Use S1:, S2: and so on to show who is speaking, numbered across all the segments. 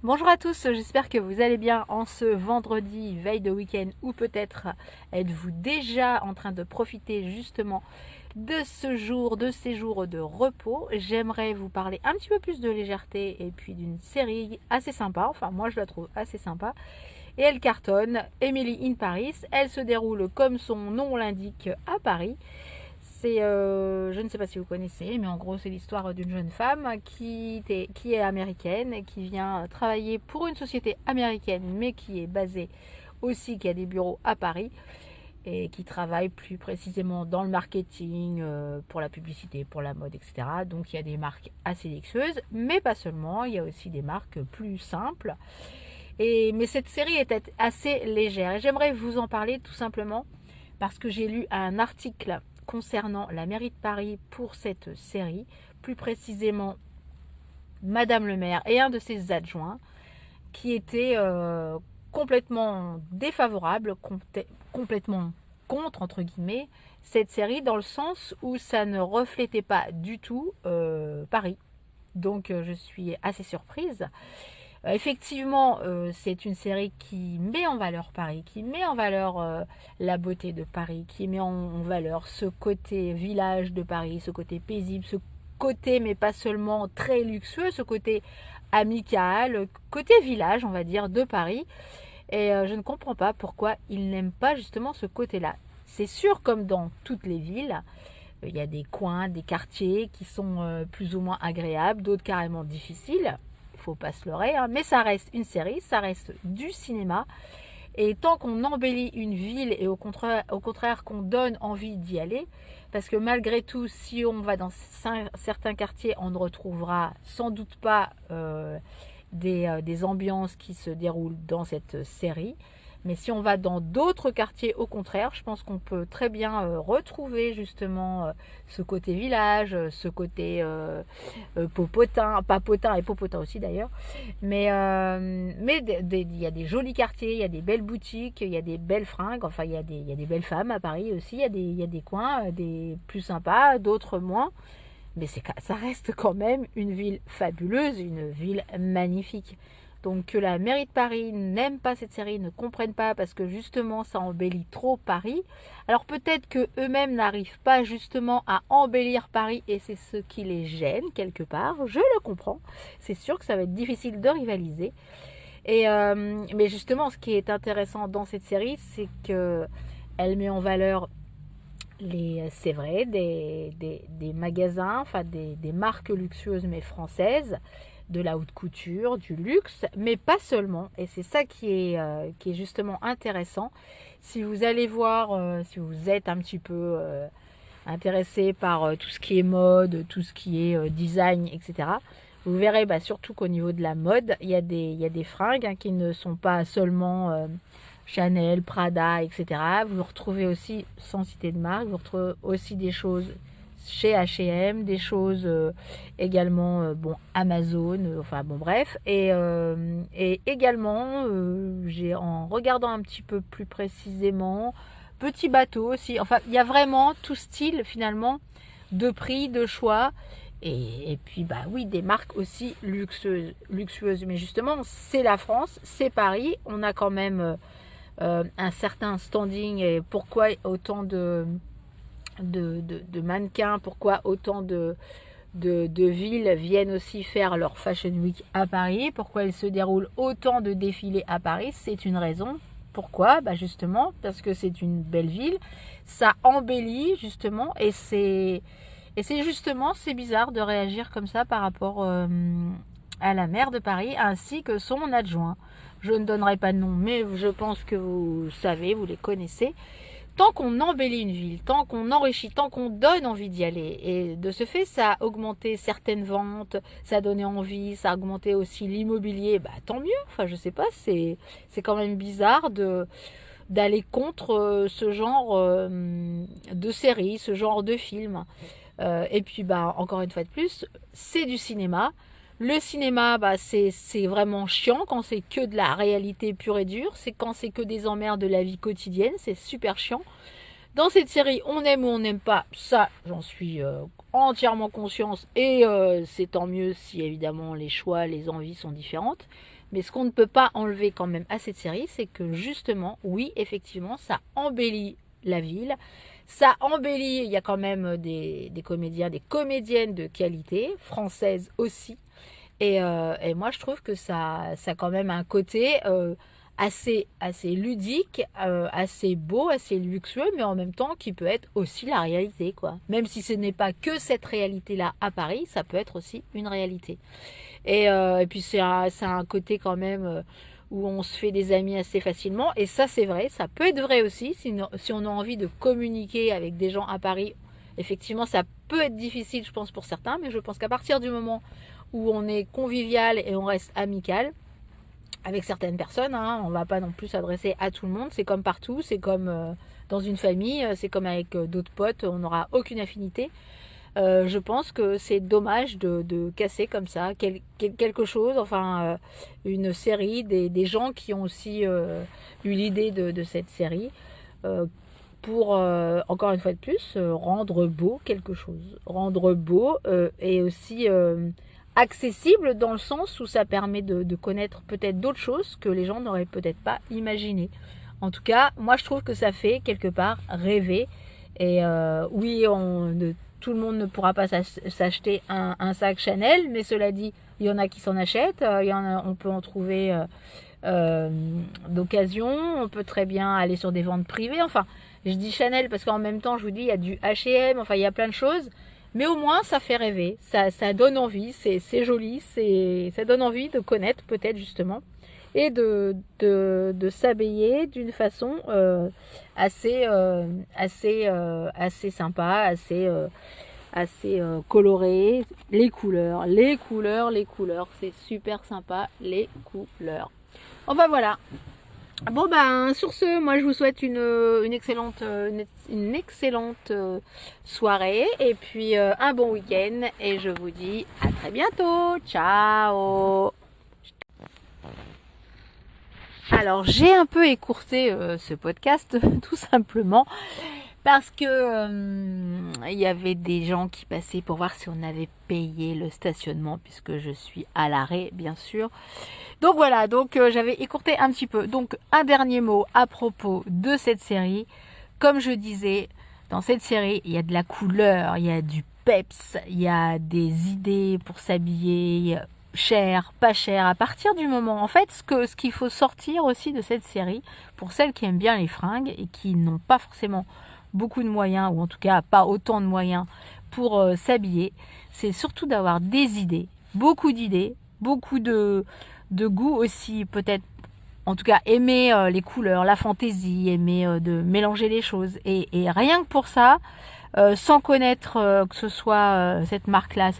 S1: Bonjour à tous, j'espère que vous allez bien en ce vendredi, veille de week-end, ou peut-être êtes-vous déjà en train de profiter justement de ce jour, de ces jours de repos. J'aimerais vous parler un petit peu plus de légèreté et puis d'une série assez sympa, enfin moi je la trouve assez sympa. Et elle cartonne, Emily in Paris, elle se déroule comme son nom l'indique à Paris. Je ne sais pas si vous connaissez, mais en gros, c'est l'histoire d'une jeune femme qui est américaine et qui vient travailler pour une société américaine, mais qui est basée aussi, qui a des bureaux à Paris et qui travaille plus précisément dans le marketing, pour la publicité, pour la mode, etc. Donc il y a des marques assez luxueuses, mais pas seulement, il y a aussi des marques plus simples. Mais cette série est assez légère et j'aimerais vous en parler tout simplement parce que j'ai lu un article concernant la mairie de Paris pour cette série, plus précisément Madame le maire et un de ses adjoints qui étaient complètement défavorables, complètement contre, entre guillemets, cette série dans le sens où ça ne reflétait pas du tout Paris. Donc je suis assez surprise. Effectivement, c'est une série qui met en valeur Paris, qui met en valeur la beauté de Paris, qui met en valeur ce côté village de Paris, ce côté paisible, ce côté, mais pas seulement très luxueux, ce côté amical, côté village, on va dire, de Paris. Et je ne comprends pas pourquoi ils n'aiment pas justement ce côté-là. C'est sûr, comme dans toutes les villes, il y a des coins, des quartiers qui sont plus ou moins agréables, d'autres carrément difficiles. Il ne faut pas se leurrer, hein, mais ça reste une série, ça reste du cinéma. Et tant qu'on embellit une ville et au contraire qu'on donne envie d'y aller, parce que malgré tout, si on va dans certains quartiers, on ne retrouvera sans doute pas des ambiances qui se déroulent dans cette série. Mais si on va dans d'autres quartiers, au contraire, je pense qu'on peut très bien retrouver justement ce côté village, ce côté popotin, papotin et popotin aussi d'ailleurs. Mais il y a des jolis quartiers, il y a des belles boutiques, il y a des belles fringues, enfin il y a des belles femmes à Paris aussi, il y a des coins des plus sympas, d'autres moins. Mais ça reste quand même une ville fabuleuse, une ville magnifique. Donc que la mairie de Paris n'aime pas cette série, ne comprenne pas parce que justement ça embellit trop Paris. Alors peut-être que eux-mêmes n'arrivent pas justement à embellir Paris et c'est ce qui les gêne quelque part. Je le comprends. C'est sûr que ça va être difficile de rivaliser. Mais justement, ce qui est intéressant dans cette série, c'est que elle met en valeur c'est vrai, des magasins, enfin des marques luxueuses mais françaises, de la haute couture, du luxe, mais pas seulement. Et c'est ça qui est justement intéressant. Si vous allez voir, si vous êtes un petit peu intéressé par tout ce qui est mode, tout ce qui est design, etc., vous verrez surtout qu'au niveau de la mode, il y a des fringues qui ne sont pas seulement Chanel, Prada, etc. Vous retrouvez aussi, sans citer de marque, vous retrouvez aussi des choses chez H&M, des choses également, Amazon, enfin bon bref. Et également, en regardant un petit peu plus précisément, Petit Bateau aussi. Enfin, il y a vraiment tout style finalement de prix, de choix. Et puis oui, des marques aussi luxueuses. Mais justement, c'est la France, c'est Paris. On a quand même un certain standing. Et pourquoi autant de mannequins, pourquoi autant de villes viennent aussi faire leur Fashion Week à Paris, pourquoi il se déroule autant de défilés à Paris, c'est une raison. Pourquoi? Justement parce que c'est une belle ville, ça embellit justement et c'est justement, c'est bizarre de réagir comme ça par rapport à la maire de Paris ainsi que son adjoint. Je ne donnerai pas de nom, mais je pense que vous savez, vous les connaissez. Tant qu'on embellit une ville, tant qu'on enrichit, tant qu'on donne envie d'y aller, et de ce fait, ça a augmenté certaines ventes, ça a donné envie, ça a augmenté aussi l'immobilier, tant mieux. Enfin, je sais pas, c'est quand même bizarre d'aller contre ce genre de série, ce genre de film. Et puis encore une fois de plus, c'est du cinéma. Le cinéma, c'est vraiment chiant quand c'est que de la réalité pure et dure. C'est quand c'est que des emmerdes de la vie quotidienne. C'est super chiant. Dans cette série, on aime ou on n'aime pas. Ça, j'en suis entièrement consciente. Et c'est tant mieux si évidemment les choix, les envies sont différentes. Mais ce qu'on ne peut pas enlever quand même à cette série, c'est que justement, oui, effectivement, ça embellit la ville. Ça embellit, il y a quand même des comédiens, des comédiennes de qualité, françaises aussi. Et moi, je trouve que ça a quand même un côté assez ludique, assez beau, assez luxueux, mais en même temps qui peut être aussi la réalité, quoi. Même si ce n'est pas que cette réalité-là à Paris, ça peut être aussi une réalité. Et puis c'est un côté quand même où on se fait des amis assez facilement. Et ça, c'est vrai, ça peut être vrai aussi si on a envie de communiquer avec des gens à Paris. Effectivement, ça peut être difficile, je pense, pour certains, mais je pense qu'à partir du moment où on est convivial et on reste amical avec certaines personnes, hein, on ne va pas non plus s'adresser à tout le monde, c'est comme partout, c'est comme dans une famille, c'est comme avec d'autres potes, on n'aura aucune affinité. Je pense que c'est dommage de casser comme ça quelque chose, enfin une série, des gens qui ont aussi eu l'idée de cette série euh, pour, encore une fois de plus, rendre beau quelque chose. Rendre beau et aussi accessible dans le sens où ça permet de connaître peut-être d'autres choses que les gens n'auraient peut-être pas imaginé. En tout cas, moi je trouve que ça fait quelque part rêver. Et oui, tout le monde ne pourra pas s'acheter un sac Chanel, mais cela dit, il y en a qui s'en achètent, on peut en trouver d'occasion, on peut très bien aller sur des ventes privées, enfin, je dis Chanel parce qu'en même temps, je vous dis, il y a du H&M, enfin, il y a plein de choses, mais au moins, ça fait rêver, ça donne envie, c'est joli, ça donne envie de connaître peut-être justement, et de s'habiller d'une façon assez sympa, assez colorée. Les couleurs, c'est super sympa, les couleurs. Enfin voilà. Bon ben sur ce, moi je vous souhaite une excellente soirée et puis un bon week-end et je vous dis à très bientôt. Ciao. Alors j'ai un peu écourté ce podcast tout simplement parce que il y avait des gens qui passaient pour voir si on avait payé le stationnement puisque je suis à l'arrêt bien sûr. Donc voilà, donc j'avais écourté un petit peu. Donc un dernier mot à propos de cette série. Comme je disais, dans cette série, il y a de la couleur, il y a du peps, il y a des idées pour s'habiller, cher, pas cher. À partir du moment, en fait, ce qu'il faut sortir aussi de cette série, pour celles qui aiment bien les fringues et qui n'ont pas forcément beaucoup de moyens, ou en tout cas pas autant de moyens pour s'habiller, c'est surtout d'avoir des idées, beaucoup de goût aussi, peut-être, en tout cas aimer les couleurs, la fantaisie, aimer de mélanger les choses. Et rien que pour ça, sans connaître que ce soit cette marque-là,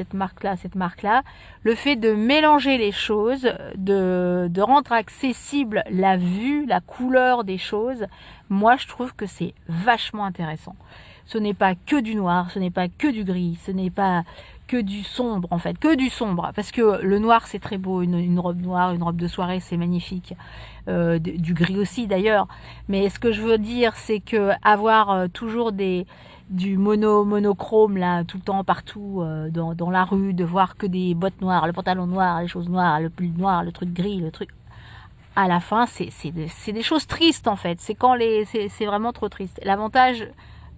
S1: le fait de mélanger les choses, de rendre accessible la vue, la couleur des choses, moi je trouve que c'est vachement intéressant. Ce n'est pas que du noir, ce n'est pas que du gris, ce n'est pas que du sombre en fait, que du sombre, parce que le noir c'est très beau, une robe noire, une robe de soirée c'est magnifique, du gris aussi d'ailleurs, mais ce que je veux dire c'est que avoir toujours du monochrome là tout le temps partout dans la rue, de voir que des bottes noires, le pantalon noir, les choses noires, le pull noir, le truc gris, le truc à la fin c'est des choses tristes en fait, c'est vraiment trop triste. L'avantage,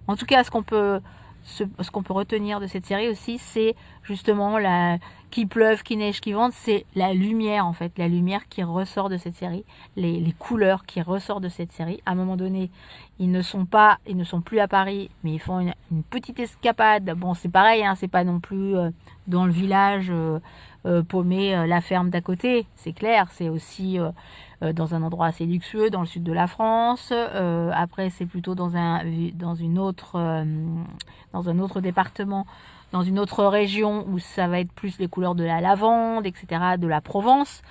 S1: en tout cas ce qu'on peut retenir de cette série aussi, c'est justement qu'il pleuve, qu'il neige, qu'il vente, c'est la lumière en fait, la lumière qui ressort de cette série, les couleurs qui ressortent de cette série. À un moment donné, ils ne sont plus à Paris, mais ils font une petite escapade. Bon, c'est pareil, hein, c'est pas non plus dans le village paumé, la ferme d'à côté, c'est clair, c'est aussi dans un endroit assez luxueux dans le sud de la France. Après, c'est plutôt dans un autre département, dans une autre région où ça va être plus les couleurs de la lavande, etc., de la Provence.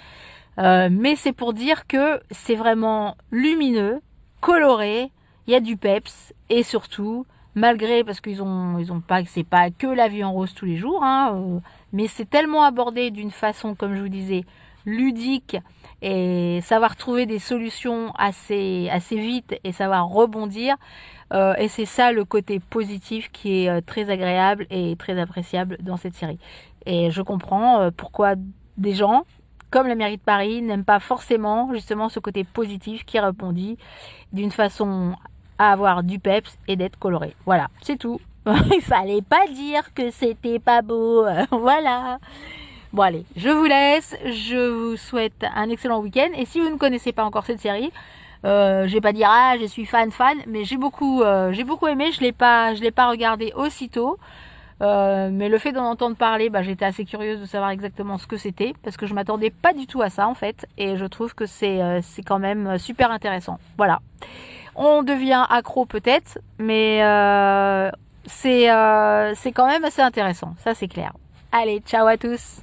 S1: Mais c'est pour dire que c'est vraiment lumineux, coloré, il y a du peps et surtout, malgré, parce qu'ils ont pas, c'est pas que la vie en rose tous les jours, hein, mais c'est tellement abordé d'une façon, comme je vous disais, ludique et savoir trouver des solutions assez vite et savoir rebondir. Et c'est ça le côté positif qui est très agréable et très appréciable dans cette série. Et je comprends pourquoi des gens comme la mairie de Paris, n'aime pas forcément justement ce côté positif qui répondit d'une façon à avoir du peps et d'être coloré. Voilà, c'est tout. Il fallait pas dire que c'était pas beau. Voilà. Bon allez, je vous laisse. Je vous souhaite un excellent week-end. Et si vous ne connaissez pas encore cette série, je vais pas dire ah je suis fan, mais j'ai beaucoup aimé. Je l'ai pas regardé aussitôt. Mais le fait d'en entendre parler, j'étais assez curieuse de savoir exactement ce que c'était parce que je m'attendais pas du tout à ça en fait. Et je trouve que c'est quand même super intéressant. Voilà. On devient accro peut-être, mais c'est quand même assez intéressant. Ça c'est clair. Allez, ciao à tous.